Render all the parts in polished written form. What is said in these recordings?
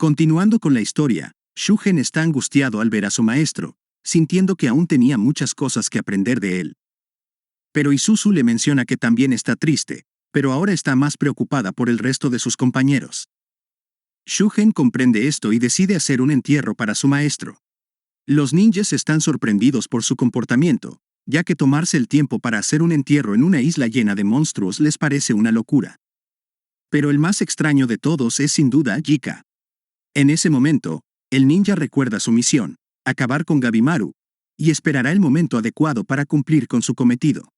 Continuando con la historia, Shugen está angustiado al ver a su maestro, sintiendo que aún tenía muchas cosas que aprender de él. Pero Isuzu le menciona que también está triste, pero ahora está más preocupada por el resto de sus compañeros. Shugen comprende esto y decide hacer un entierro para su maestro. Los ninjas están sorprendidos por su comportamiento, ya que tomarse el tiempo para hacer un entierro en una isla llena de monstruos les parece una locura. Pero el más extraño de todos es sin duda Jika. En ese momento, el ninja recuerda su misión, acabar con Gabimaru, y esperará el momento adecuado para cumplir con su cometido.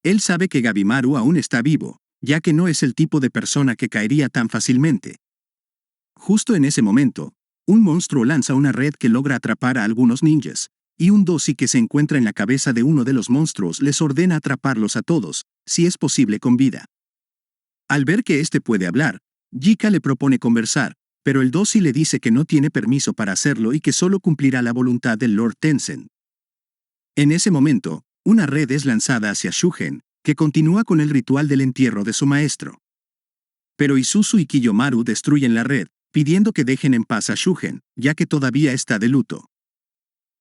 Él sabe que Gabimaru aún está vivo, ya que no es el tipo de persona que caería tan fácilmente. Justo en ese momento, un monstruo lanza una red que logra atrapar a algunos ninjas, y un dosi que se encuentra en la cabeza de uno de los monstruos les ordena atraparlos a todos, si es posible con vida. Al ver que éste puede hablar, Jika le propone conversar, pero el dosi le dice que no tiene permiso para hacerlo y que solo cumplirá la voluntad del Lord Tencent. En ese momento, una red es lanzada hacia Shugen, que continúa con el ritual del entierro de su maestro. Pero Isuzu y Kiyomaru destruyen la red, pidiendo que dejen en paz a Shugen, ya que todavía está de luto.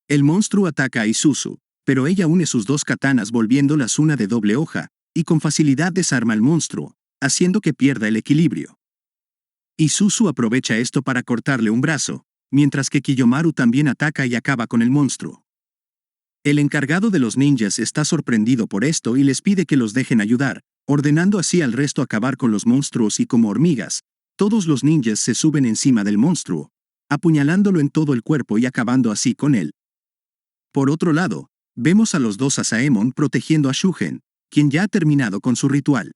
El monstruo ataca a Isuzu, pero ella une sus dos katanas volviéndolas una de doble hoja, y con facilidad desarma al monstruo, haciendo que pierda el equilibrio. Isuzu aprovecha esto para cortarle un brazo, mientras que Kiyomaru también ataca y acaba con el monstruo. El encargado de los ninjas está sorprendido por esto y les pide que los dejen ayudar, ordenando así al resto acabar con los monstruos y como hormigas, todos los ninjas se suben encima del monstruo, apuñalándolo en todo el cuerpo y acabando así con él. Por otro lado, vemos a los dos Asaemon protegiendo a Shugen, quien ya ha terminado con su ritual.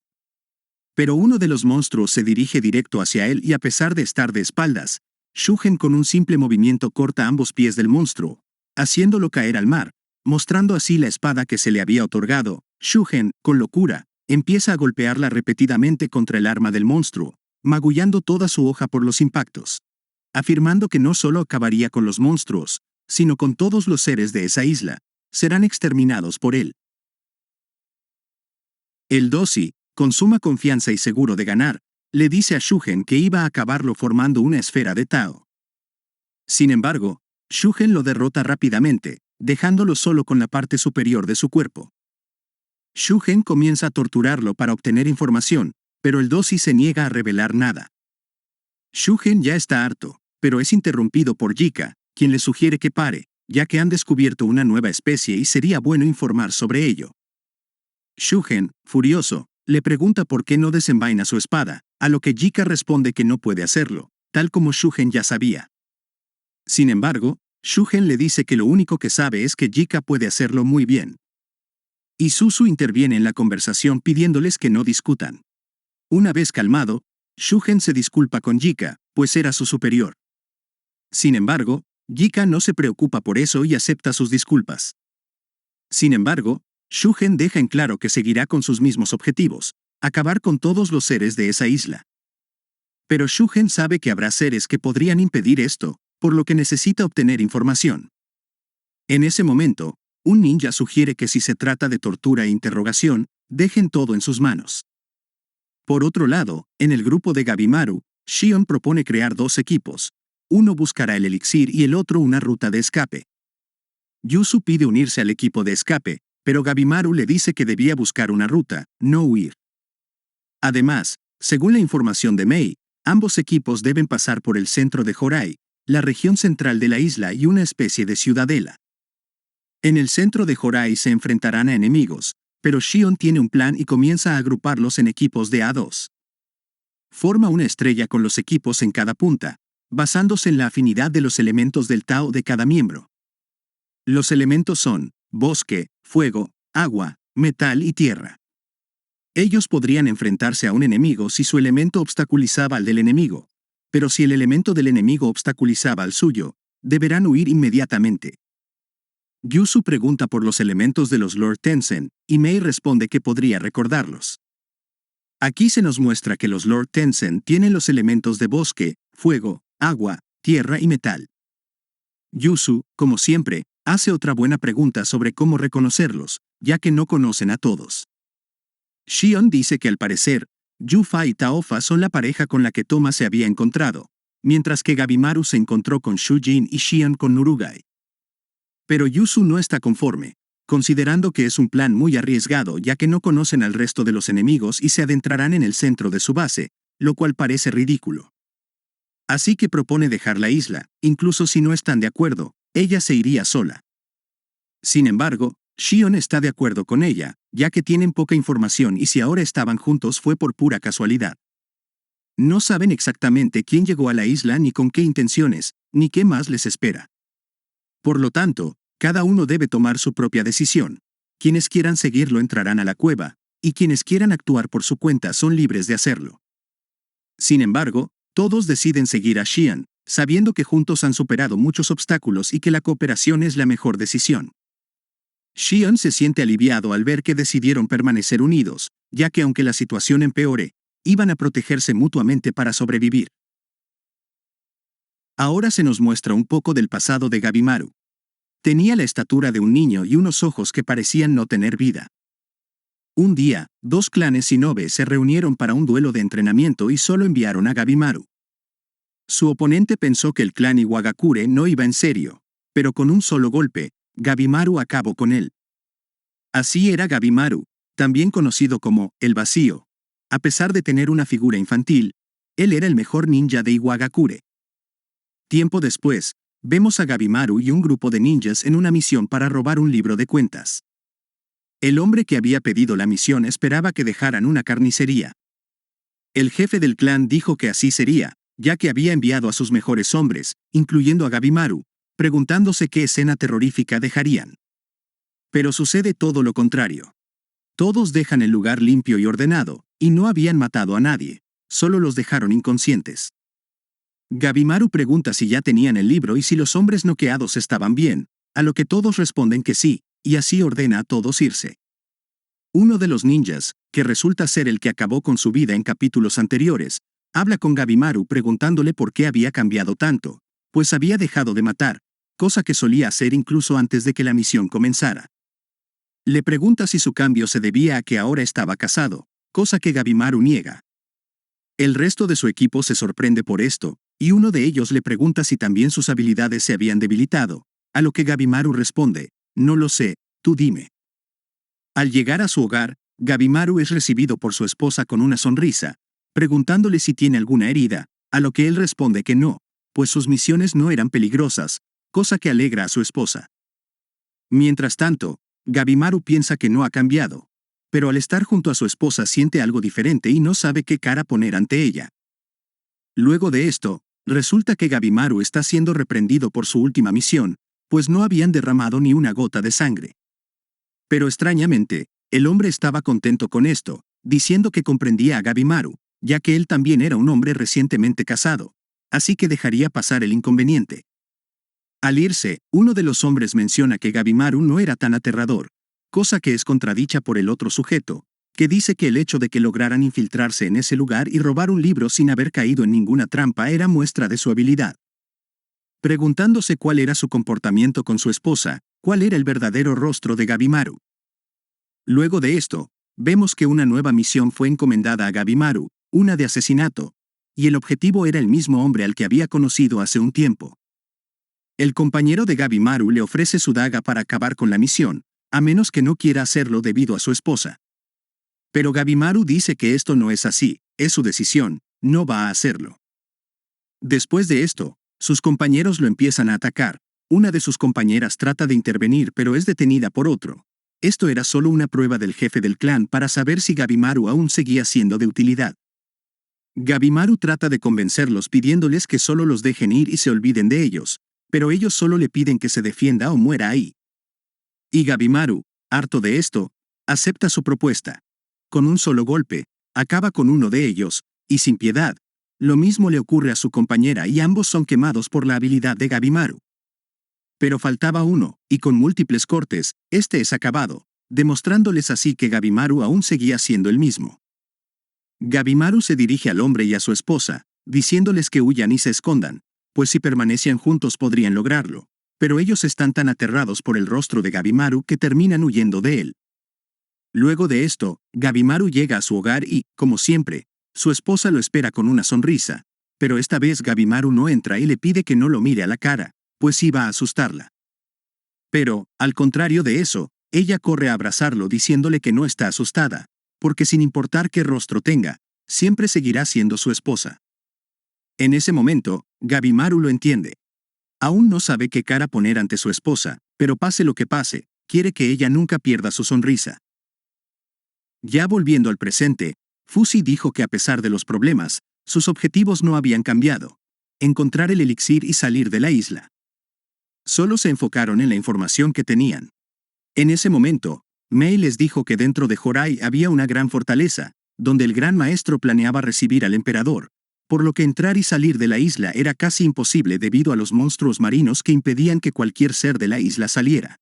Pero uno de los monstruos se dirige directo hacia él y a pesar de estar de espaldas, Shugen con un simple movimiento corta ambos pies del monstruo, haciéndolo caer al mar, mostrando así la espada que se le había otorgado. Shugen, con locura, empieza a golpearla repetidamente contra el arma del monstruo, magullando toda su hoja por los impactos, afirmando que no solo acabaría con los monstruos, sino con todos los seres de esa isla, serán exterminados por él. El dosi, con suma confianza y seguro de ganar, le dice a Shugen que iba a acabarlo formando una esfera de Tao. Sin embargo, Shugen lo derrota rápidamente, dejándolo solo con la parte superior de su cuerpo. Shugen comienza a torturarlo para obtener información, pero el dosi se niega a revelar nada. Shugen ya está harto, pero es interrumpido por Jika, quien le sugiere que pare, ya que han descubierto una nueva especie y sería bueno informar sobre ello. Shugen, furioso, le pregunta por qué no desenvaina su espada, a lo que Jika responde que no puede hacerlo, tal como Shugen ya sabía. Sin embargo, Shugen le dice que lo único que sabe es que Jika puede hacerlo muy bien. Isuzu interviene en la conversación pidiéndoles que no discutan. Una vez calmado, Shugen se disculpa con Jika, pues era su superior. Sin embargo, Jika no se preocupa por eso y acepta sus disculpas. Sin embargo, Shugen deja en claro que seguirá con sus mismos objetivos, acabar con todos los seres de esa isla. Pero Shugen sabe que habrá seres que podrían impedir esto, por lo que necesita obtener información. En ese momento, un ninja sugiere que si se trata de tortura e interrogación, dejen todo en sus manos. Por otro lado, en el grupo de Gabimaru, Shion propone crear dos equipos. Uno buscará el elixir y el otro una ruta de escape. Yuzu pide unirse al equipo de escape, pero Gabimaru le dice que debía buscar una ruta, no huir. Además, según la información de Mei, ambos equipos deben pasar por el centro de Horai, la región central de la isla y una especie de ciudadela. En el centro de Horai se enfrentarán a enemigos, pero Shion tiene un plan y comienza a agruparlos en equipos de A2. Forma una estrella con los equipos en cada punta, basándose en la afinidad de los elementos del Tao de cada miembro. Los elementos son bosque, fuego, agua, metal y tierra. Ellos podrían enfrentarse a un enemigo si su elemento obstaculizaba al del enemigo, pero si el elemento del enemigo obstaculizaba al suyo, deberán huir inmediatamente. Yuzu pregunta por los elementos de los Lord Tencent, y Mei responde que podría recordarlos. Aquí se nos muestra que los Lord Tencent tienen los elementos de bosque, fuego, agua, tierra y metal. Yuzu, como siempre, hace otra buena pregunta sobre cómo reconocerlos, ya que no conocen a todos. Shion dice que al parecer, Yufa y Taofa son la pareja con la que Toma se había encontrado, mientras que Gabimaru se encontró con Shujin y Xian con Nurugai. Pero Yuzu no está conforme, considerando que es un plan muy arriesgado ya que no conocen al resto de los enemigos y se adentrarán en el centro de su base, lo cual parece ridículo. Así que propone dejar la isla, incluso si no están de acuerdo, ella se iría sola. Sin embargo, Xion está de acuerdo con ella, ya que tienen poca información y si ahora estaban juntos fue por pura casualidad. No saben exactamente quién llegó a la isla ni con qué intenciones, ni qué más les espera. Por lo tanto, cada uno debe tomar su propia decisión. Quienes quieran seguirlo entrarán a la cueva, y quienes quieran actuar por su cuenta son libres de hacerlo. Sin embargo, todos deciden seguir a Xian, sabiendo que juntos han superado muchos obstáculos y que la cooperación es la mejor decisión. Xian se siente aliviado al ver que decidieron permanecer unidos, ya que aunque la situación empeore, iban a protegerse mutuamente para sobrevivir. Ahora se nos muestra un poco del pasado de Gabimaru. Tenía la estatura de un niño y unos ojos que parecían no tener vida. Un día, dos clanes shinobi se reunieron para un duelo de entrenamiento y solo enviaron a Gabimaru. Su oponente pensó que el clan Iwagakure no iba en serio, pero con un solo golpe, Gabimaru acabó con él. Así era Gabimaru, también conocido como el Vacío. A pesar de tener una figura infantil, él era el mejor ninja de Iwagakure. Tiempo después, vemos a Gabimaru y un grupo de ninjas en una misión para robar un libro de cuentas. El hombre que había pedido la misión esperaba que dejaran una carnicería. El jefe del clan dijo que así sería, ya que había enviado a sus mejores hombres, incluyendo a Gabimaru, preguntándose qué escena terrorífica dejarían. Pero sucede todo lo contrario. Todos dejan el lugar limpio y ordenado, y no habían matado a nadie, solo los dejaron inconscientes. Gabimaru pregunta si ya tenían el libro y si los hombres noqueados estaban bien, a lo que todos responden que sí, y así ordena a todos irse. Uno de los ninjas, que resulta ser el que acabó con su vida en capítulos anteriores, habla con Gabimaru preguntándole por qué había cambiado tanto, pues había dejado de matar, cosa que solía hacer incluso antes de que la misión comenzara. Le pregunta si su cambio se debía a que ahora estaba casado, cosa que Gabimaru niega. El resto de su equipo se sorprende por esto, y uno de ellos le pregunta si también sus habilidades se habían debilitado, a lo que Gabimaru responde, no lo sé, tú dime. Al llegar a su hogar, Gabimaru es recibido por su esposa con una sonrisa, preguntándole si tiene alguna herida, a lo que él responde que no, pues sus misiones no eran peligrosas, cosa que alegra a su esposa. Mientras tanto, Gabimaru piensa que no ha cambiado, pero al estar junto a su esposa siente algo diferente y no sabe qué cara poner ante ella. Luego de esto, resulta que Gabimaru está siendo reprendido por su última misión, pues no habían derramado ni una gota de sangre. Pero extrañamente, el hombre estaba contento con esto, diciendo que comprendía a Gabimaru, ya que él también era un hombre recientemente casado, así que dejaría pasar el inconveniente. Al irse, uno de los hombres menciona que Gabimaru no era tan aterrador, cosa que es contradicha por el otro sujeto, que dice que el hecho de que lograran infiltrarse en ese lugar y robar un libro sin haber caído en ninguna trampa era muestra de su habilidad. Preguntándose cuál era su comportamiento con su esposa, cuál era el verdadero rostro de Gabimaru. Luego de esto, vemos que una nueva misión fue encomendada a Gabimaru, una de asesinato, y el objetivo era el mismo hombre al que había conocido hace un tiempo. El compañero de Gabimaru le ofrece su daga para acabar con la misión, a menos que no quiera hacerlo debido a su esposa. Pero Gabimaru dice que esto no es así, es su decisión, no va a hacerlo. Después de esto, sus compañeros lo empiezan a atacar. Una de sus compañeras trata de intervenir pero es detenida por otro. Esto era solo una prueba del jefe del clan para saber si Gabimaru aún seguía siendo de utilidad. Gabimaru trata de convencerlos pidiéndoles que solo los dejen ir y se olviden de ellos, pero ellos solo le piden que se defienda o muera ahí. Y Gabimaru, harto de esto, acepta su propuesta. Con un solo golpe, acaba con uno de ellos, y sin piedad. Lo mismo le ocurre a su compañera y ambos son quemados por la habilidad de Gabimaru. Pero faltaba uno, y con múltiples cortes, este es acabado, demostrándoles así que Gabimaru aún seguía siendo el mismo. Gabimaru se dirige al hombre y a su esposa, diciéndoles que huyan y se escondan, pues si permanecían juntos podrían lograrlo, pero ellos están tan aterrados por el rostro de Gabimaru que terminan huyendo de él. Luego de esto, Gabimaru llega a su hogar y, como siempre, su esposa lo espera con una sonrisa, pero esta vez Gabimaru no entra y le pide que no lo mire a la cara, pues iba a asustarla. Pero, al contrario de eso, ella corre a abrazarlo diciéndole que no está asustada, porque sin importar qué rostro tenga, siempre seguirá siendo su esposa. En ese momento, Gabimaru lo entiende. Aún no sabe qué cara poner ante su esposa, pero pase lo que pase, quiere que ella nunca pierda su sonrisa. Ya volviendo al presente, Fusi dijo que a pesar de los problemas, sus objetivos no habían cambiado: encontrar el elixir y salir de la isla. Solo se enfocaron en la información que tenían. En ese momento, Mei les dijo que dentro de Jorai había una gran fortaleza, donde el gran maestro planeaba recibir al emperador, por lo que entrar y salir de la isla era casi imposible debido a los monstruos marinos que impedían que cualquier ser de la isla saliera.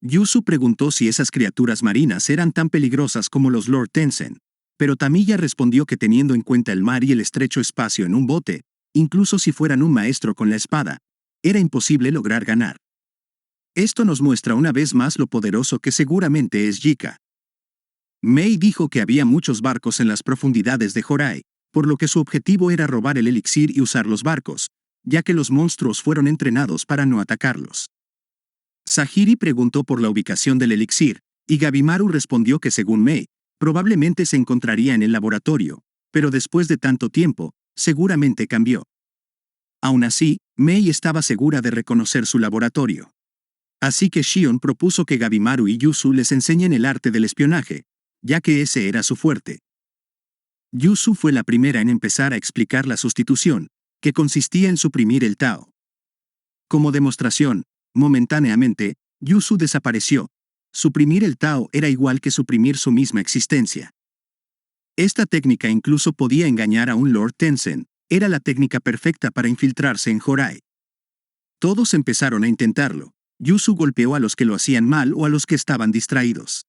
Yusu preguntó si esas criaturas marinas eran tan peligrosas como los Lord Tencent, pero Tamiya respondió que teniendo en cuenta el mar y el estrecho espacio en un bote, incluso si fueran un maestro con la espada, era imposible lograr ganar. Esto nos muestra una vez más lo poderoso que seguramente es Yika. Mei dijo que había muchos barcos en las profundidades de Jorai, por lo que su objetivo era robar el elixir y usar los barcos, ya que los monstruos fueron entrenados para no atacarlos. Sahiri preguntó por la ubicación del elixir, y Gabimaru respondió que según Mei, probablemente se encontraría en el laboratorio, pero después de tanto tiempo, seguramente cambió. Aún así, Mei estaba segura de reconocer su laboratorio. Así que Shion propuso que Gabimaru y Yusu les enseñen el arte del espionaje, ya que ese era su fuerte. Yusu fue la primera en empezar a explicar la sustitución, que consistía en suprimir el Tao. Como demostración, momentáneamente, Yusu desapareció. Suprimir el Tao era igual que suprimir su misma existencia. Esta técnica incluso podía engañar a un Lord Tencent, era la técnica perfecta para infiltrarse en Jorai. Todos empezaron a intentarlo. Yusu golpeó a los que lo hacían mal o a los que estaban distraídos.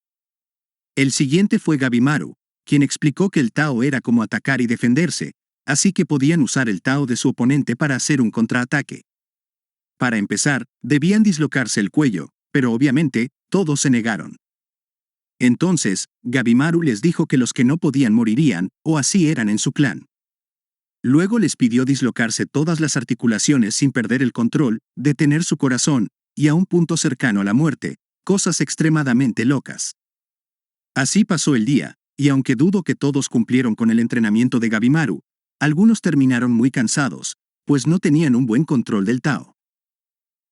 El siguiente fue Gabimaru, quien explicó que el Tao era como atacar y defenderse, así que podían usar el Tao de su oponente para hacer un contraataque. Para empezar, debían dislocarse el cuello, pero obviamente, todos se negaron. Entonces, Gabimaru les dijo que los que no podían morirían, o así eran en su clan. Luego les pidió dislocarse todas las articulaciones sin perder el control, detener su corazón, y a un punto cercano a la muerte, cosas extremadamente locas. Así pasó el día, y aunque dudo que todos cumplieron con el entrenamiento de Gabimaru, algunos terminaron muy cansados, pues no tenían un buen control del Tao.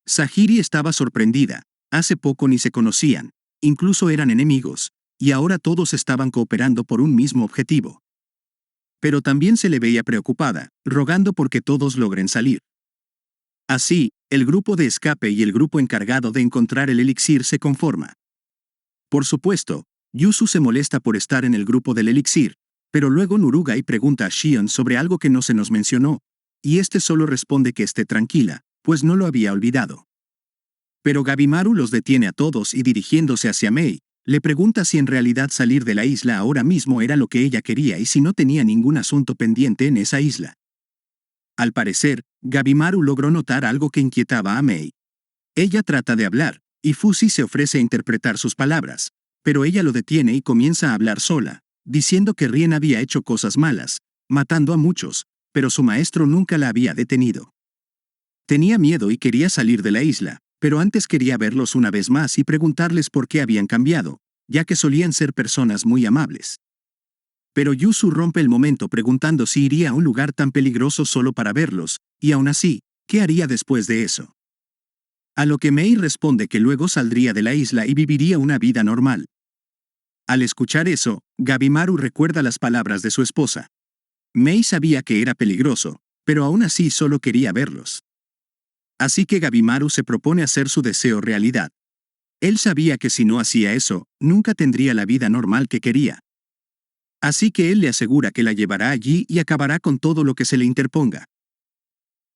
Sahiri estaba sorprendida, hace poco ni se conocían, incluso eran enemigos, y ahora todos estaban cooperando por un mismo objetivo. Pero también se le veía preocupada, rogando porque todos logren salir. Así, el grupo de escape y el grupo encargado de encontrar el elixir se conforma. Por supuesto, Yusu se molesta por estar en el grupo del elixir, pero luego Nurugai pregunta a Shion sobre algo que no se nos mencionó, y este solo responde que esté tranquila, pues no lo había olvidado. Pero Gabimaru los detiene a todos y dirigiéndose hacia Mei, le pregunta si en realidad salir de la isla ahora mismo era lo que ella quería y si no tenía ningún asunto pendiente en esa isla. Al parecer, Gabimaru logró notar algo que inquietaba a Mei. Ella trata de hablar, y Fusi se ofrece a interpretar sus palabras, pero ella lo detiene y comienza a hablar sola, diciendo que Rien había hecho cosas malas, matando a muchos, pero su maestro nunca la había detenido. Tenía miedo y quería salir de la isla, pero antes quería verlos una vez más y preguntarles por qué habían cambiado, ya que solían ser personas muy amables. Pero Yusu rompe el momento preguntando si iría a un lugar tan peligroso solo para verlos, y aún así, ¿qué haría después de eso? A lo que Mei responde que luego saldría de la isla y viviría una vida normal. Al escuchar eso, Gabimaru recuerda las palabras de su esposa. Mei sabía que era peligroso, pero aún así solo quería verlos. Así que Gabimaru se propone hacer su deseo realidad. Él sabía que si no hacía eso, nunca tendría la vida normal que quería. Así que él le asegura que la llevará allí y acabará con todo lo que se le interponga.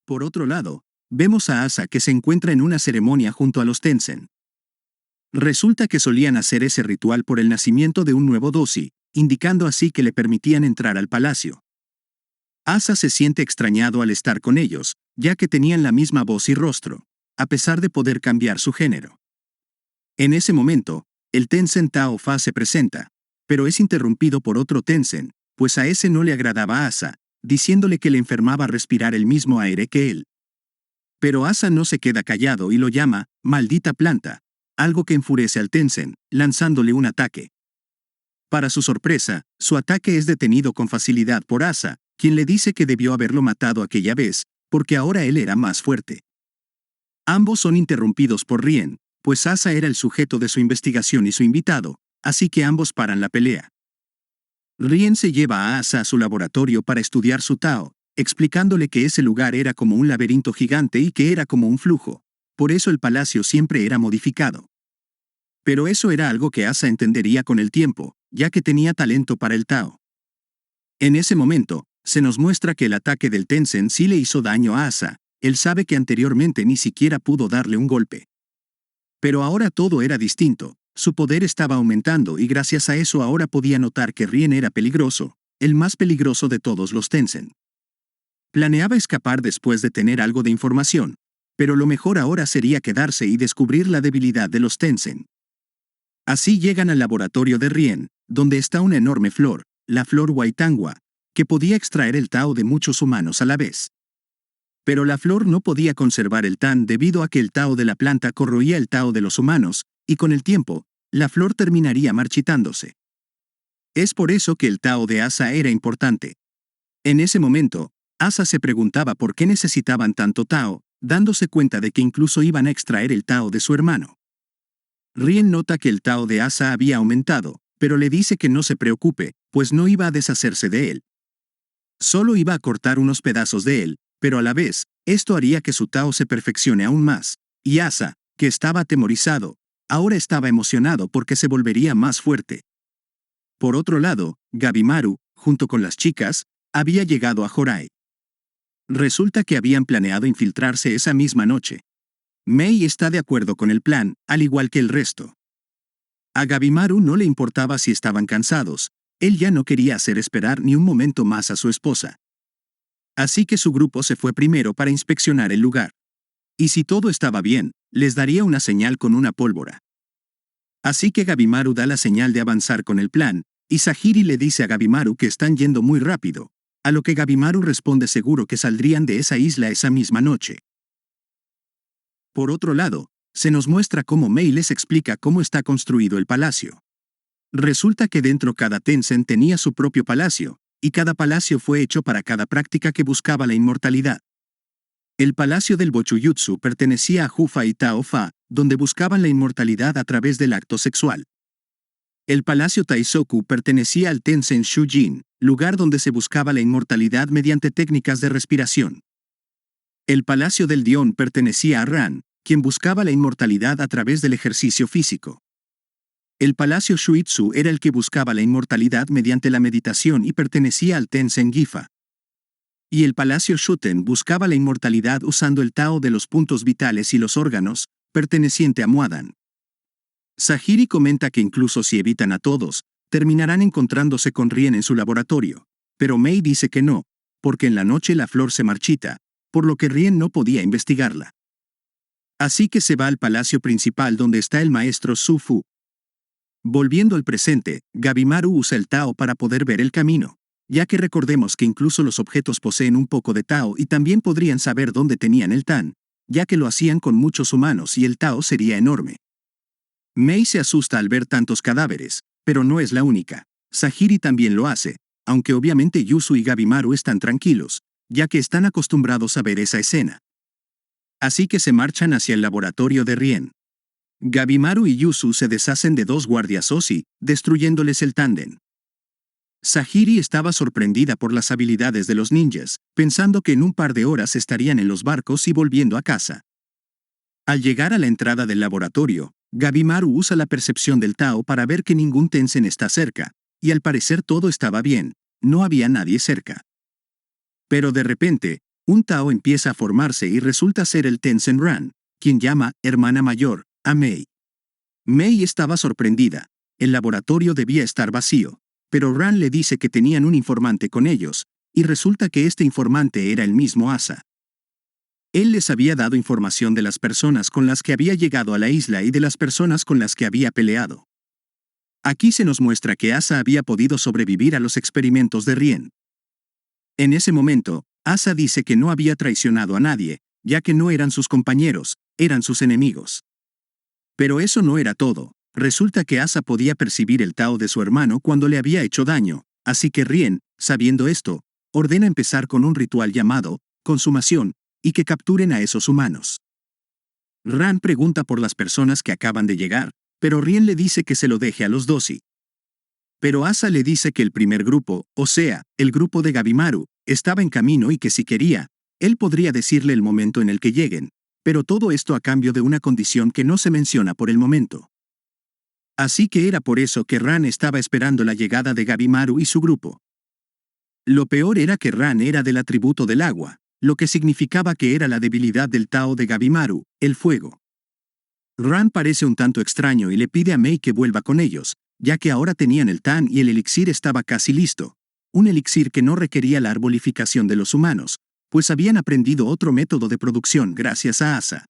Por otro lado, vemos a Asa que se encuentra en una ceremonia junto a los Tencent. Resulta que solían hacer ese ritual por el nacimiento de un nuevo dosi, indicando así que le permitían entrar al palacio. Asa se siente extrañado al estar con ellos, ya que tenían la misma voz y rostro, a pesar de poder cambiar su género. En ese momento, el Tencent Tao Fa se presenta, pero es interrumpido por otro Tencent, pues a ese no le agradaba a Asa, diciéndole que le enfermaba respirar el mismo aire que él. Pero Asa no se queda callado y lo llama, maldita planta, algo que enfurece al Tenzin, lanzándole un ataque. Para su sorpresa, su ataque es detenido con facilidad por Asa, quien le dice que debió haberlo matado aquella vez, porque ahora él era más fuerte. Ambos son interrumpidos por Rien, pues Asa era el sujeto de su investigación y su invitado, así que ambos paran la pelea. Rien se lleva a Asa a su laboratorio para estudiar su Tao, explicándole que ese lugar era como un laberinto gigante y que era como un flujo, por eso el palacio siempre era modificado. Pero eso era algo que Asa entendería con el tiempo, ya que tenía talento para el Tao. En ese momento, se nos muestra que el ataque del Tenzin sí le hizo daño a Asa, él sabe que anteriormente ni siquiera pudo darle un golpe. Pero ahora todo era distinto, su poder estaba aumentando y gracias a eso ahora podía notar que Rien era peligroso, el más peligroso de todos los Tenzin. Planeaba escapar después de tener algo de información, pero lo mejor ahora sería quedarse y descubrir la debilidad de los Tenzin. Así llegan al laboratorio de Rien, donde está una enorme flor, la flor Waitangua, que podía extraer el Tao de muchos humanos a la vez. Pero la flor no podía conservar el Tan debido a que el Tao de la planta corroía el Tao de los humanos, y con el tiempo, la flor terminaría marchitándose. Es por eso que el Tao de Asa era importante. En ese momento, Asa se preguntaba por qué necesitaban tanto Tao, dándose cuenta de que incluso iban a extraer el Tao de su hermano. Rien nota que el Tao de Asa había aumentado, pero le dice que no se preocupe, pues no iba a deshacerse de él. Solo iba a cortar unos pedazos de él, pero a la vez, esto haría que su Tao se perfeccione aún más, y Asa, que estaba atemorizado, ahora estaba emocionado porque se volvería más fuerte. Por otro lado, Gabimaru, junto con las chicas, había llegado a Jorai. Resulta que habían planeado infiltrarse esa misma noche. Mei está de acuerdo con el plan, al igual que el resto. A Gabimaru no le importaba si estaban cansados, él ya no quería hacer esperar ni un momento más a su esposa. Así que su grupo se fue primero para inspeccionar el lugar. Y si todo estaba bien, les daría una señal con una pólvora. Así que Gabimaru da la señal de avanzar con el plan, y Sahiri le dice a Gabimaru que están yendo muy rápido, a lo que Gabimaru responde seguro que saldrían de esa isla esa misma noche. Por otro lado, se nos muestra cómo Mei les explica cómo está construido el palacio. Resulta que dentro cada Tenzin tenía su propio palacio, y cada palacio fue hecho para cada práctica que buscaba la inmortalidad. El palacio del Bochuyutsu pertenecía a Hufa y Tao Fa, donde buscaban la inmortalidad a través del acto sexual. El palacio Taisoku pertenecía al Tenzin Shujin, lugar donde se buscaba la inmortalidad mediante técnicas de respiración. El palacio del Dion pertenecía a Ran, quien buscaba la inmortalidad a través del ejercicio físico. El palacio Shuitsu era el que buscaba la inmortalidad mediante la meditación y pertenecía al Tenzin Gifa. Y el palacio Shuten buscaba la inmortalidad usando el Tao de los puntos vitales y los órganos, perteneciente a Muadan. Sahiri comenta que incluso si evitan a todos, terminarán encontrándose con Rien en su laboratorio, pero Mei dice que no, porque en la noche la flor se marchita, por lo que Rien no podía investigarla. Así que se va al palacio principal donde está el maestro Su Fu. Volviendo al presente, Gabimaru usa el Tao para poder ver el camino, ya que recordemos que incluso los objetos poseen un poco de Tao y también podrían saber dónde tenían el Tan, ya que lo hacían con muchos humanos y el Tao sería enorme. Mei se asusta al ver tantos cadáveres, pero no es la única. Sahiri también lo hace, aunque obviamente Yusu y Gabimaru están tranquilos, ya que están acostumbrados a ver esa escena. Así que se marchan hacia el laboratorio de Rien. Gabimaru y Yusu se deshacen de dos guardias Osi, destruyéndoles el tándem. Sahiri estaba sorprendida por las habilidades de los ninjas, pensando que en un par de horas estarían en los barcos y volviendo a casa. Al llegar a la entrada del laboratorio, Gabimaru usa la percepción del Tao para ver que ningún Tenzin está cerca, y al parecer todo estaba bien, no había nadie cerca. Pero de repente, un Tao empieza a formarse y resulta ser el Tenzin Ran, quien llama hermana mayor a Mei. Mei estaba sorprendida, el laboratorio debía estar vacío, pero Ran le dice que tenían un informante con ellos, y resulta que este informante era el mismo Asa. Él les había dado información de las personas con las que había llegado a la isla y de las personas con las que había peleado. Aquí se nos muestra que Asa había podido sobrevivir a los experimentos de Rien. En ese momento, Asa dice que no había traicionado a nadie, ya que no eran sus compañeros, eran sus enemigos. Pero eso no era todo. Resulta que Asa podía percibir el Tao de su hermano cuando le había hecho daño, así que Rien, sabiendo esto, ordena empezar con un ritual llamado consumación, y que capturen a esos humanos. Ran pregunta por las personas que acaban de llegar, pero Rien le dice que se lo deje a los Dosi. Pero Asa le dice que el primer grupo, o sea, el grupo de Gabimaru, estaba en camino y que si quería, él podría decirle el momento en el que lleguen, pero todo esto a cambio de una condición que no se menciona por el momento. Así que era por eso que Ran estaba esperando la llegada de Gabimaru y su grupo. Lo peor era que Ran era del atributo del agua, lo que significaba que era la debilidad del Tao de Gabimaru, el fuego. Ran parece un tanto extraño y le pide a Mei que vuelva con ellos, ya que ahora tenían el Tan y el elixir estaba casi listo. Un elixir que no requería la arbolificación de los humanos, pues habían aprendido otro método de producción gracias a Asa.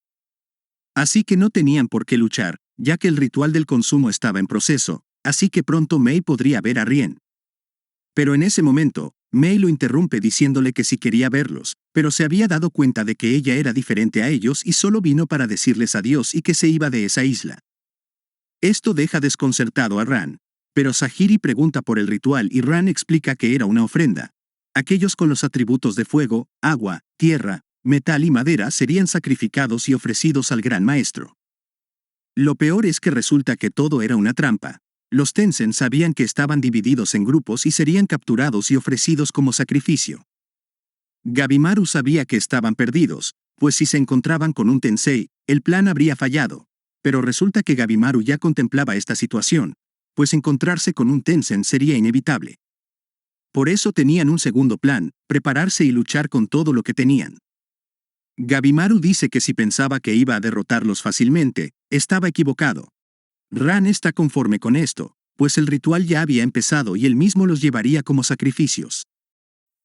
Así que no tenían por qué luchar, ya que el ritual del consumo estaba en proceso, así que pronto Mei podría ver a Rien. Pero en ese momento, Mei lo interrumpe diciéndole que sí quería verlos, pero se había dado cuenta de que ella era diferente a ellos y solo vino para decirles adiós y que se iba de esa isla. Esto deja desconcertado a Ran, pero Sahiri pregunta por el ritual y Ran explica que era una ofrenda. Aquellos con los atributos de fuego, agua, tierra, metal y madera serían sacrificados y ofrecidos al gran maestro. Lo peor es que resulta que todo era una trampa. Los Tensen sabían que estaban divididos en grupos y serían capturados y ofrecidos como sacrificio. Gabimaru sabía que estaban perdidos, pues si se encontraban con un Tensei, el plan habría fallado. Pero resulta que Gabimaru ya contemplaba esta situación, pues encontrarse con un Tensen sería inevitable. Por eso tenían un segundo plan, prepararse y luchar con todo lo que tenían. Gabimaru dice que si pensaba que iba a derrotarlos fácilmente, estaba equivocado. Ran está conforme con esto, pues el ritual ya había empezado y él mismo los llevaría como sacrificios.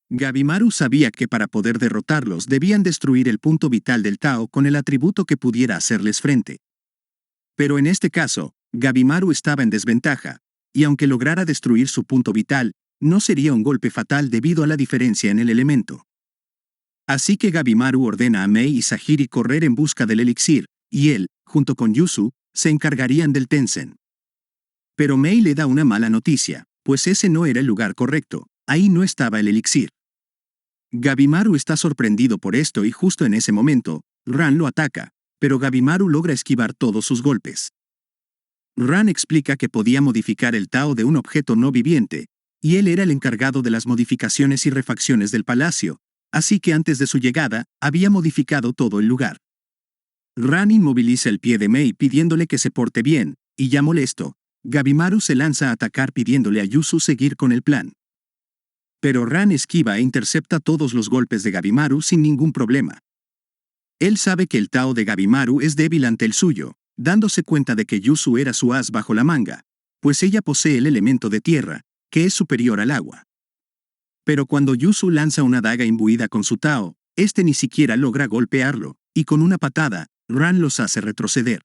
Gabimaru sabía que para poder derrotarlos debían destruir el punto vital del Tao con el atributo que pudiera hacerles frente. Pero en este caso, Gabimaru estaba en desventaja, y aunque lograra destruir su punto vital, no sería un golpe fatal debido a la diferencia en el elemento. Así que Gabimaru ordena a Mei y Sahiri correr en busca del elixir, y él, junto con Yuzu, se encargarían del Tensen. Pero Mei le da una mala noticia, pues ese no era el lugar correcto, ahí no estaba el elixir. Gabimaru está sorprendido por esto y justo en ese momento, Ran lo ataca, pero Gabimaru logra esquivar todos sus golpes. Ran explica que podía modificar el Tao de un objeto no viviente, y él era el encargado de las modificaciones y refacciones del palacio, así que antes de su llegada, había modificado todo el lugar. Ran inmoviliza el pie de Mei pidiéndole que se porte bien, y ya molesto, Gabimaru se lanza a atacar pidiéndole a Yuzu seguir con el plan. Pero Ran esquiva e intercepta todos los golpes de Gabimaru sin ningún problema. Él sabe que el Tao de Gabimaru es débil ante el suyo, dándose cuenta de que Yuzu era su as bajo la manga, pues ella posee el elemento de tierra, que es superior al agua. Pero cuando Yuzu lanza una daga imbuida con su Tao, este ni siquiera logra golpearlo, y con una patada, Ran los hace retroceder.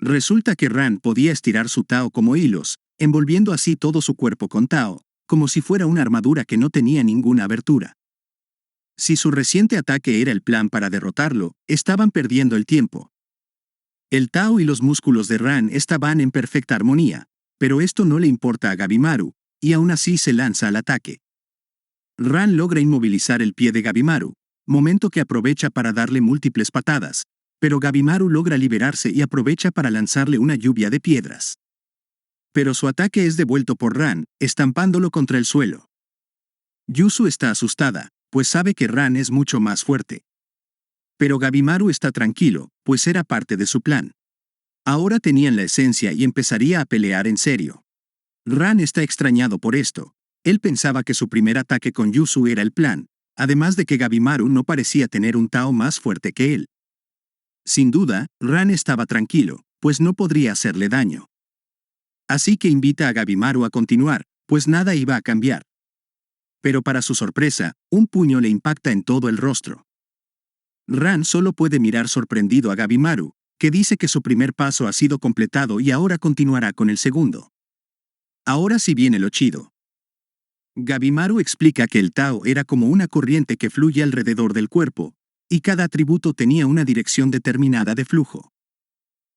Resulta que Ran podía estirar su Tao como hilos, envolviendo así todo su cuerpo con Tao, como si fuera una armadura que no tenía ninguna abertura. Si su reciente ataque era el plan para derrotarlo, estaban perdiendo el tiempo. El Tao y los músculos de Ran estaban en perfecta armonía, pero esto no le importa a Gabimaru, y aún así se lanza al ataque. Ran logra inmovilizar el pie de Gabimaru, momento que aprovecha para darle múltiples patadas, pero Gabimaru logra liberarse y aprovecha para lanzarle una lluvia de piedras. Pero su ataque es devuelto por Ran, estampándolo contra el suelo. Yuzu está asustada, pues sabe que Ran es mucho más fuerte. Pero Gabimaru está tranquilo, pues era parte de su plan. Ahora tenían la esencia y empezaría a pelear en serio. Ran está extrañado por esto. Él pensaba que su primer ataque con Yuzu era el plan, además de que Gabimaru no parecía tener un Tao más fuerte que él. Sin duda, Ran estaba tranquilo, pues no podría hacerle daño. Así que invita a Gabimaru a continuar, pues nada iba a cambiar. Pero para su sorpresa, un puño le impacta en todo el rostro. Ran solo puede mirar sorprendido a Gabimaru, que dice que su primer paso ha sido completado y ahora continuará con el segundo. Ahora sí viene lo chido. Gabimaru explica que el Tao era como una corriente que fluye alrededor del cuerpo, y cada atributo tenía una dirección determinada de flujo.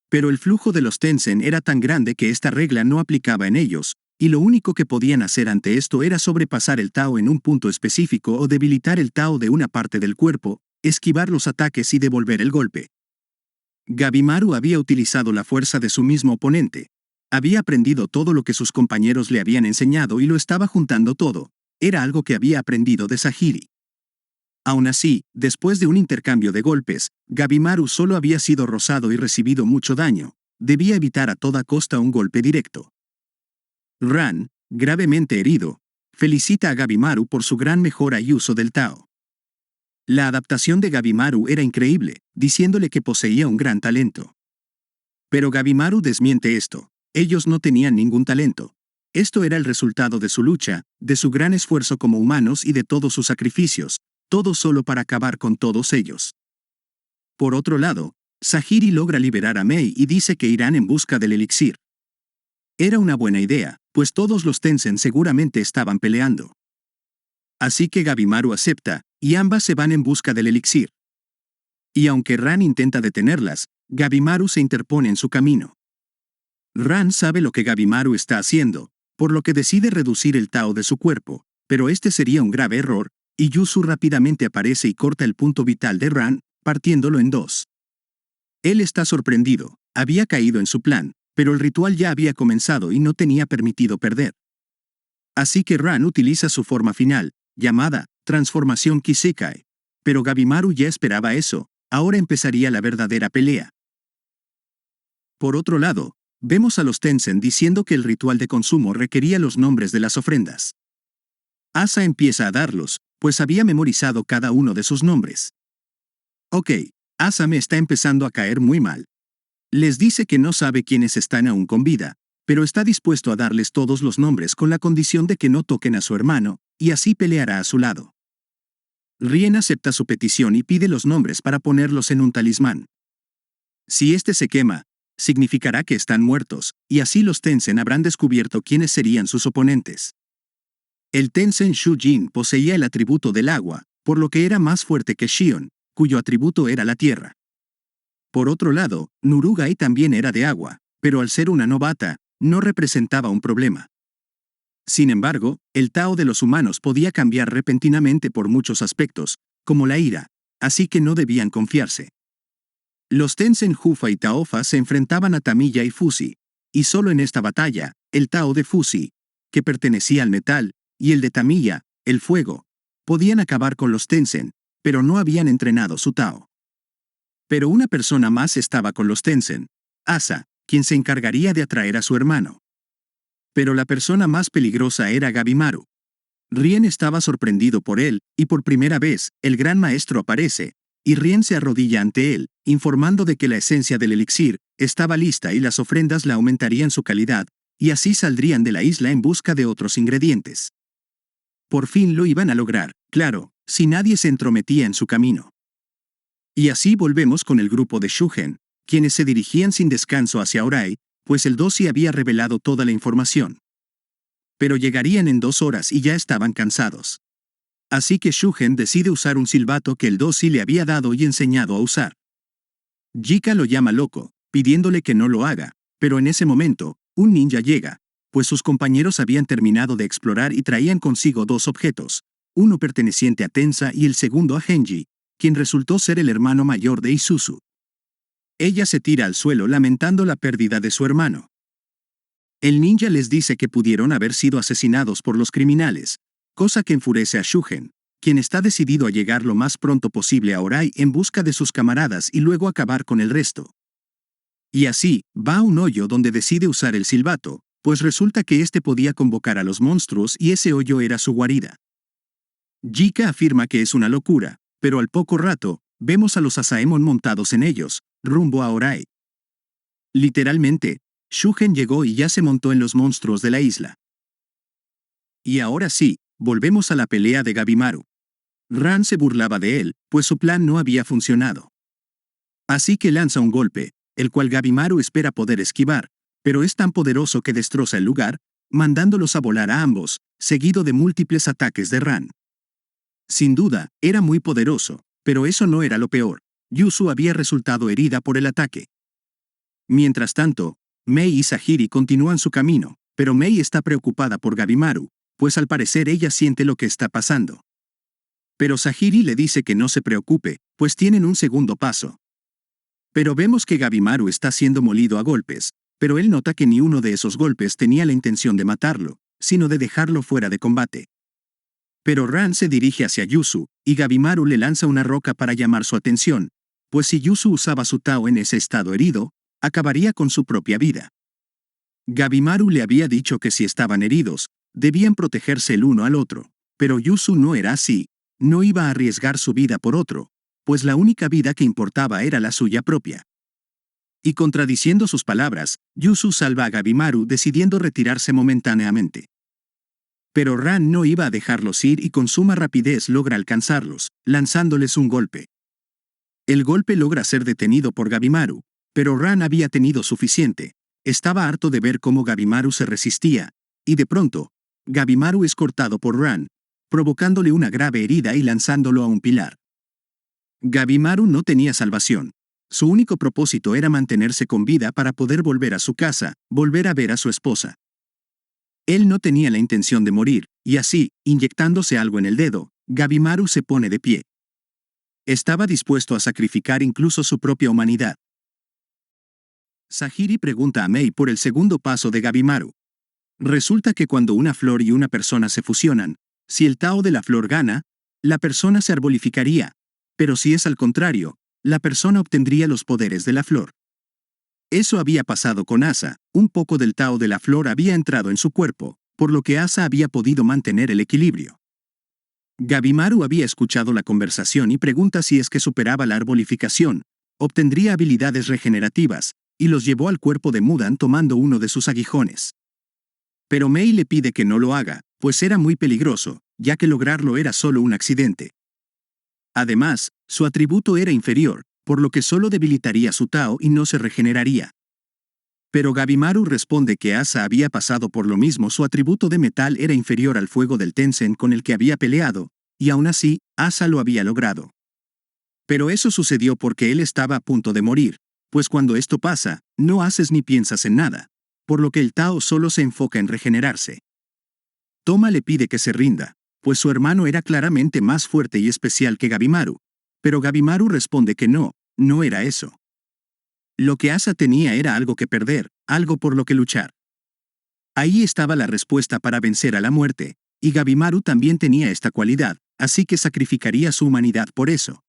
Pero el flujo de los Tensen era tan grande que esta regla no aplicaba en ellos, y lo único que podían hacer ante esto era sobrepasar el Tao en un punto específico o debilitar el Tao de una parte del cuerpo, esquivar los ataques y devolver el golpe. Gabimaru había utilizado la fuerza de su mismo oponente. Había aprendido todo lo que sus compañeros le habían enseñado y lo estaba juntando todo. Era algo que había aprendido de Sahiri. Aún así, después de un intercambio de golpes, Gabimaru solo había sido rozado y recibido mucho daño. Debía evitar a toda costa un golpe directo. Ran, gravemente herido, felicita a Gabimaru por su gran mejora y uso del Tao. La adaptación de Gabimaru era increíble, diciéndole que poseía un gran talento. Pero Gabimaru desmiente esto. Ellos no tenían ningún talento. Esto era el resultado de su lucha, de su gran esfuerzo como humanos y de todos sus sacrificios, todo solo para acabar con todos ellos. Por otro lado, Sahiri logra liberar a Mei y dice que irán en busca del elixir. Era una buena idea, pues todos los Tensen seguramente estaban peleando. Así que Gabimaru acepta, y ambas se van en busca del elixir. Y aunque Ran intenta detenerlas, Gabimaru se interpone en su camino. Ran sabe lo que Gabimaru está haciendo, por lo que decide reducir el Tao de su cuerpo, pero este sería un grave error, y Yuzu rápidamente aparece y corta el punto vital de Ran, partiéndolo en dos. Él está sorprendido, había caído en su plan, pero el ritual ya había comenzado y no tenía permitido perder. Así que Ran utiliza su forma final, llamada transformación Kisekai. Pero Gabimaru ya esperaba eso, ahora empezaría la verdadera pelea. Por otro lado, vemos a los Tensen diciendo que el ritual de consumo requería los nombres de las ofrendas. Asa empieza a darlos, pues había memorizado cada uno de sus nombres. Ok, Asa me está empezando a caer muy mal. Les dice que no sabe quiénes están aún con vida, pero está dispuesto a darles todos los nombres con la condición de que no toquen a su hermano, y así peleará a su lado. Rien acepta su petición y pide los nombres para ponerlos en un talismán. Si este se quema, significará que están muertos, y así los Tensen habrán descubierto quiénes serían sus oponentes. El Tensen Shujin poseía el atributo del agua, por lo que era más fuerte que Shion, cuyo atributo era la tierra. Por otro lado, Nurugai también era de agua, pero al ser una novata, no representaba un problema. Sin embargo, el Tao de los humanos podía cambiar repentinamente por muchos aspectos, como la ira, así que no debían confiarse. Los Tensen Jufa y Taofa se enfrentaban a Tamiya y Fusi, y solo en esta batalla, el Tao de Fusi, que pertenecía al metal, y el de Tamiya, el fuego, podían acabar con los Tensen, pero no habían entrenado su Tao. Pero una persona más estaba con los Tensen, Asa, quien se encargaría de atraer a su hermano. Pero la persona más peligrosa era Gabimaru. Rien estaba sorprendido por él, y por primera vez, el gran maestro aparece, y Rien se arrodilla ante él, informando de que la esencia del elixir estaba lista y las ofrendas la aumentarían su calidad, y así saldrían de la isla en busca de otros ingredientes. Por fin lo iban a lograr, claro, si nadie se entrometía en su camino. Y así volvemos con el grupo de Shugen, quienes se dirigían sin descanso hacia Orai, pues el Dosi había revelado toda la información. Pero llegarían en 2 horas y ya estaban cansados. Así que Shugen decide usar un silbato que el Dosi le había dado y enseñado a usar. Jika lo llama loco, pidiéndole que no lo haga, pero en ese momento, un ninja llega, pues sus compañeros habían terminado de explorar y traían consigo 2 objetos, uno perteneciente a Tensa y el segundo a Genji, quien resultó ser el hermano mayor de Isuzu. Ella se tira al suelo lamentando la pérdida de su hermano. El ninja les dice que pudieron haber sido asesinados por los criminales, cosa que enfurece a Shugen, quien está decidido a llegar lo más pronto posible a Orai en busca de sus camaradas y luego acabar con el resto. Y así, va a un hoyo donde decide usar el silbato, pues resulta que este podía convocar a los monstruos y ese hoyo era su guarida. Jika afirma que es una locura, pero al poco rato, vemos a los Asaemon montados en ellos, rumbo a Orai. Literalmente, Shugen llegó y ya se montó en los monstruos de la isla. Y ahora sí, volvemos a la pelea de Gabimaru. Ran se burlaba de él, pues su plan no había funcionado. Así que lanza un golpe, el cual Gabimaru espera poder esquivar, pero es tan poderoso que destroza el lugar, mandándolos a volar a ambos, seguido de múltiples ataques de Ran. Sin duda, era muy poderoso, pero eso no era lo peor. Yuzu había resultado herida por el ataque. Mientras tanto, Mei y Sahiri continúan su camino, pero Mei está preocupada por Gabimaru, pues al parecer ella siente lo que está pasando. Pero Sahiri le dice que no se preocupe, pues tienen un segundo paso. Pero vemos que Gabimaru está siendo molido a golpes, pero él nota que ni uno de esos golpes tenía la intención de matarlo, sino de dejarlo fuera de combate. Pero Ran se dirige hacia Yuzu, y Gabimaru le lanza una roca para llamar su atención, pues si Yuzu usaba su Tao en ese estado herido, acabaría con su propia vida. Gabimaru le había dicho que si estaban heridos, debían protegerse el uno al otro, pero Yuzu no era así, no iba a arriesgar su vida por otro, pues la única vida que importaba era la suya propia. Y contradiciendo sus palabras, Yuzu salva a Gabimaru decidiendo retirarse momentáneamente. Pero Ran no iba a dejarlos ir y con suma rapidez logra alcanzarlos, lanzándoles un golpe. El golpe logra ser detenido por Gabimaru, pero Ran había tenido suficiente. Estaba harto de ver cómo Gabimaru se resistía, y de pronto, Gabimaru es cortado por Ran, provocándole una grave herida y lanzándolo a un pilar. Gabimaru no tenía salvación. Su único propósito era mantenerse con vida para poder volver a su casa, volver a ver a su esposa. Él no tenía la intención de morir, y así, inyectándose algo en el dedo, Gabimaru se pone de pie. Estaba dispuesto a sacrificar incluso su propia humanidad. Sahiri pregunta a Mei por el segundo paso de Gabimaru. Resulta que cuando una flor y una persona se fusionan, si el Tao de la flor gana, la persona se arbolificaría, pero si es al contrario, la persona obtendría los poderes de la flor. Eso había pasado con Asa, un poco del Tao de la flor había entrado en su cuerpo, por lo que Asa había podido mantener el equilibrio. Gabimaru había escuchado la conversación y pregunta si es que superaba la arbolificación, obtendría habilidades regenerativas, y los llevó al cuerpo de Mudan tomando uno de sus aguijones. Pero Mei le pide que no lo haga, pues era muy peligroso, ya que lograrlo era solo un accidente. Además, su atributo era inferior, por lo que solo debilitaría su Tao y no se regeneraría. Pero Gabimaru responde que Asa había pasado por lo mismo, su atributo de metal era inferior al fuego del Tensen con el que había peleado, y aún así, Asa lo había logrado. Pero eso sucedió porque él estaba a punto de morir, pues cuando esto pasa, no haces ni piensas en nada, por lo que el Tao solo se enfoca en regenerarse. Toma le pide que se rinda, pues su hermano era claramente más fuerte y especial que Gabimaru, pero Gabimaru responde que no, no era eso. Lo que Asa tenía era algo que perder, algo por lo que luchar. Ahí estaba la respuesta para vencer a la muerte, y Gabimaru también tenía esta cualidad, así que sacrificaría su humanidad por eso.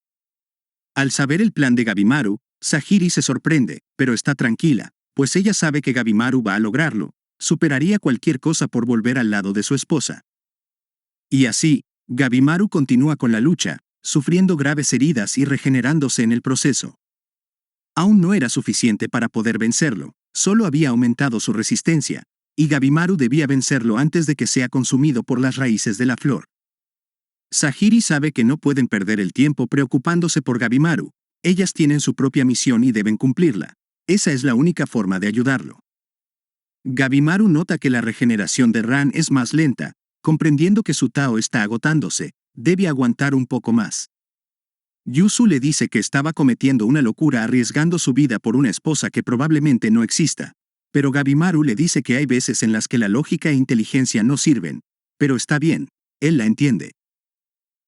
Al saber el plan de Gabimaru, Sahiri se sorprende, pero está tranquila, pues ella sabe que Gabimaru va a lograrlo, superaría cualquier cosa por volver al lado de su esposa. Y así, Gabimaru continúa con la lucha, sufriendo graves heridas y regenerándose en el proceso. Aún no era suficiente para poder vencerlo, solo había aumentado su resistencia, y Gabimaru debía vencerlo antes de que sea consumido por las raíces de la flor. Sahiri sabe que no pueden perder el tiempo preocupándose por Gabimaru, ellas tienen su propia misión y deben cumplirla. Esa es la única forma de ayudarlo. Gabimaru nota que la regeneración de Ran es más lenta, comprendiendo que su Tao está agotándose, debe aguantar un poco más. Yuzu le dice que estaba cometiendo una locura arriesgando su vida por una esposa que probablemente no exista, pero Gabimaru le dice que hay veces en las que la lógica e inteligencia no sirven, pero está bien, él la entiende.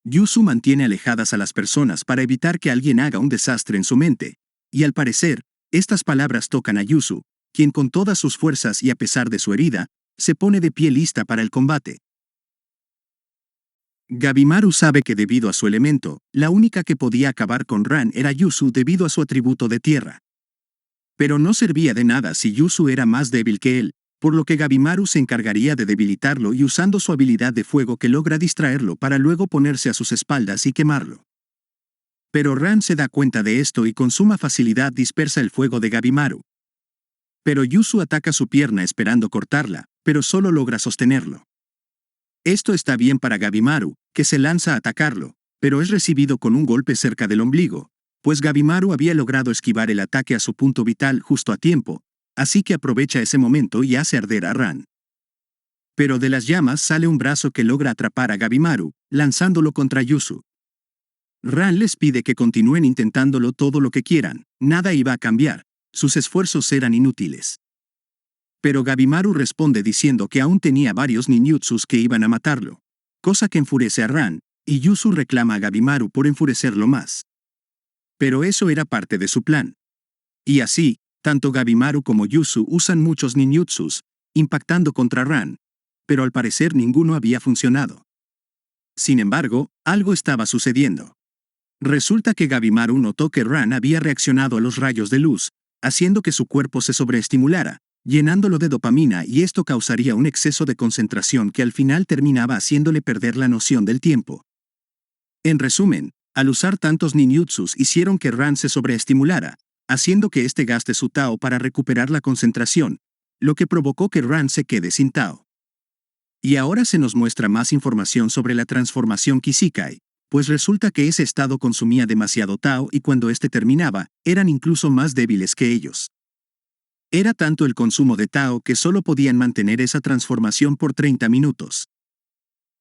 Yuzu mantiene alejadas a las personas para evitar que alguien haga un desastre en su mente, y al parecer, estas palabras tocan a Yuzu, quien con todas sus fuerzas y a pesar de su herida, se pone de pie lista para el combate. Gabimaru sabe que debido a su elemento, la única que podía acabar con Ran era Yuzu debido a su atributo de tierra. Pero no servía de nada si Yuzu era más débil que él, por lo que Gabimaru se encargaría de debilitarlo y usando su habilidad de fuego que logra distraerlo para luego ponerse a sus espaldas y quemarlo. Pero Ran se da cuenta de esto y con suma facilidad dispersa el fuego de Gabimaru. Pero Yuzu ataca su pierna esperando cortarla, pero solo logra sostenerlo. Esto está bien para Gabimaru, que se lanza a atacarlo, pero es recibido con un golpe cerca del ombligo, pues Gabimaru había logrado esquivar el ataque a su punto vital justo a tiempo, así que aprovecha ese momento y hace arder a Ran. Pero de las llamas sale un brazo que logra atrapar a Gabimaru, lanzándolo contra Yuzu. Ran les pide que continúen intentándolo todo lo que quieran, nada iba a cambiar, sus esfuerzos eran inútiles. Pero Gabimaru responde diciendo que aún tenía varios ninjutsus que iban a matarlo, cosa que enfurece a Ran, y Yuzu reclama a Gabimaru por enfurecerlo más. Pero eso era parte de su plan. Y así, tanto Gabimaru como Yuzu usan muchos ninjutsus, impactando contra Ran, pero al parecer ninguno había funcionado. Sin embargo, algo estaba sucediendo. Resulta que Gabimaru notó que Ran había reaccionado a los rayos de luz, haciendo que su cuerpo se sobreestimulara, llenándolo de dopamina, y esto causaría un exceso de concentración que al final terminaba haciéndole perder la noción del tiempo. En resumen, al usar tantos ninjutsus hicieron que Ran se sobreestimulara, haciendo que éste gaste su Tao para recuperar la concentración, lo que provocó que Ran se quede sin Tao. Y ahora se nos muestra más información sobre la transformación Kishikai, pues resulta que ese estado consumía demasiado Tao y cuando este terminaba, eran incluso más débiles que ellos. Era tanto el consumo de Tao que solo podían mantener esa transformación por 30 minutos.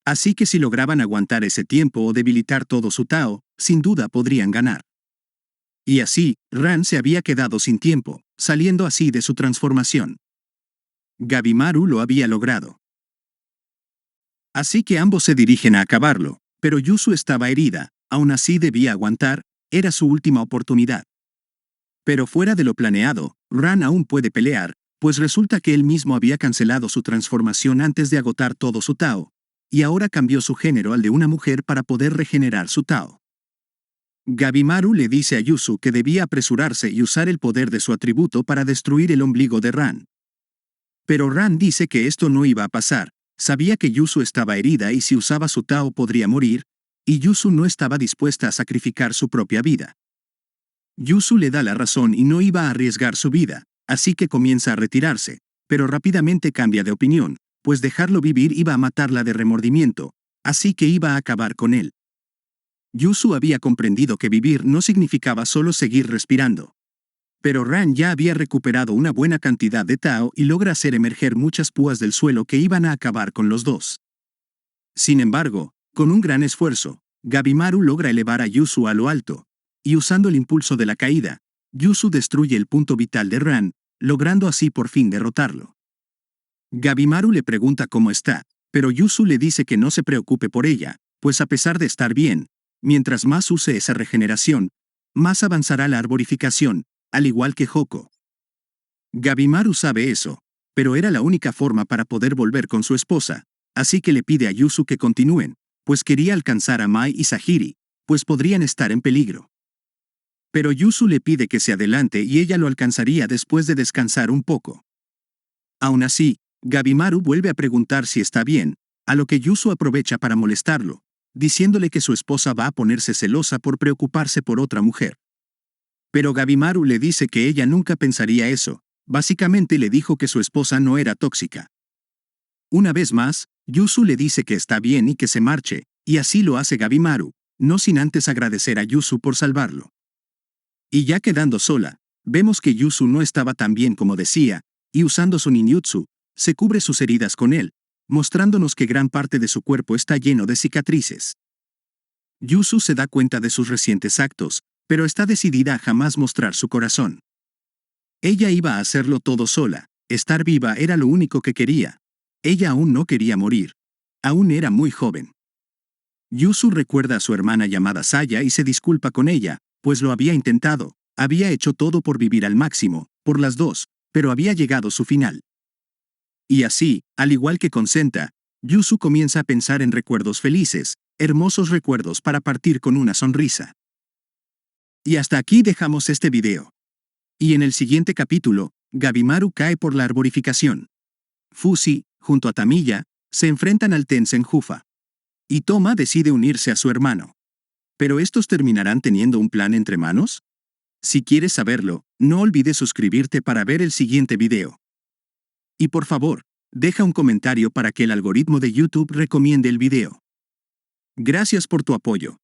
Así que si lograban aguantar ese tiempo o debilitar todo su Tao, sin duda podrían ganar. Y así, Ran se había quedado sin tiempo, saliendo así de su transformación. Gabimaru lo había logrado. Así que ambos se dirigen a acabarlo, pero Yuzu estaba herida, aún así debía aguantar, era su última oportunidad. Pero fuera de lo planeado, Ran aún puede pelear, pues resulta que él mismo había cancelado su transformación antes de agotar todo su Tao, y ahora cambió su género al de una mujer para poder regenerar su Tao. Gabimaru le dice a Yuzu que debía apresurarse y usar el poder de su atributo para destruir el ombligo de Ran. Pero Ran dice que esto no iba a pasar, sabía que Yuzu estaba herida y si usaba su Tao podría morir, y Yuzu no estaba dispuesta a sacrificar su propia vida. Yuzu le da la razón y no iba a arriesgar su vida, así que comienza a retirarse, pero rápidamente cambia de opinión, pues dejarlo vivir iba a matarla de remordimiento, así que iba a acabar con él. Yuzu había comprendido que vivir no significaba solo seguir respirando. Pero Ran ya había recuperado una buena cantidad de Tao y logra hacer emerger muchas púas del suelo que iban a acabar con los dos. Sin embargo, con un gran esfuerzo, Gabimaru logra elevar a Yuzu a lo alto, y usando el impulso de la caída, Yuzu destruye el punto vital de Ran, logrando así por fin derrotarlo. Gabimaru le pregunta cómo está, pero Yuzu le dice que no se preocupe por ella, pues a pesar de estar bien, mientras más use esa regeneración, más avanzará la arborificación, al igual que Hoko. Gabimaru sabe eso, pero era la única forma para poder volver con su esposa, así que le pide a Yuzu que continúen, pues quería alcanzar a Mai y Sahiri, pues podrían estar en peligro. Pero Yuzu le pide que se adelante y ella lo alcanzaría después de descansar un poco. Aún así, Gabimaru vuelve a preguntar si está bien, a lo que Yuzu aprovecha para molestarlo, diciéndole que su esposa va a ponerse celosa por preocuparse por otra mujer. Pero Gabimaru le dice que ella nunca pensaría eso, básicamente le dijo que su esposa no era tóxica. Una vez más, Yuzu le dice que está bien y que se marche, y así lo hace Gabimaru, no sin antes agradecer a Yuzu por salvarlo. Y ya quedando sola, vemos que Yuzu no estaba tan bien como decía, y usando su ninjutsu, se cubre sus heridas con él, mostrándonos que gran parte de su cuerpo está lleno de cicatrices. Yuzu se da cuenta de sus recientes actos, pero está decidida a jamás mostrar su corazón. Ella iba a hacerlo todo sola, estar viva era lo único que quería. Ella aún no quería morir. Aún era muy joven. Yuzu recuerda a su hermana llamada Saya y se disculpa con ella, pues lo había intentado, había hecho todo por vivir al máximo, por las dos, pero había llegado su final. Y así, al igual que con Senta, Yuzu comienza a pensar en recuerdos felices, hermosos recuerdos para partir con una sonrisa. Y hasta aquí dejamos este video. Y en el siguiente capítulo, Gabimaru cae por la arborificación. Fuzi, junto a Tamiya, se enfrentan al Tensen Jufa. Y Toma decide unirse a su hermano. ¿Pero estos terminarán teniendo un plan entre manos? Si quieres saberlo, no olvides suscribirte para ver el siguiente video. Y por favor, deja un comentario para que el algoritmo de YouTube recomiende el video. Gracias por tu apoyo.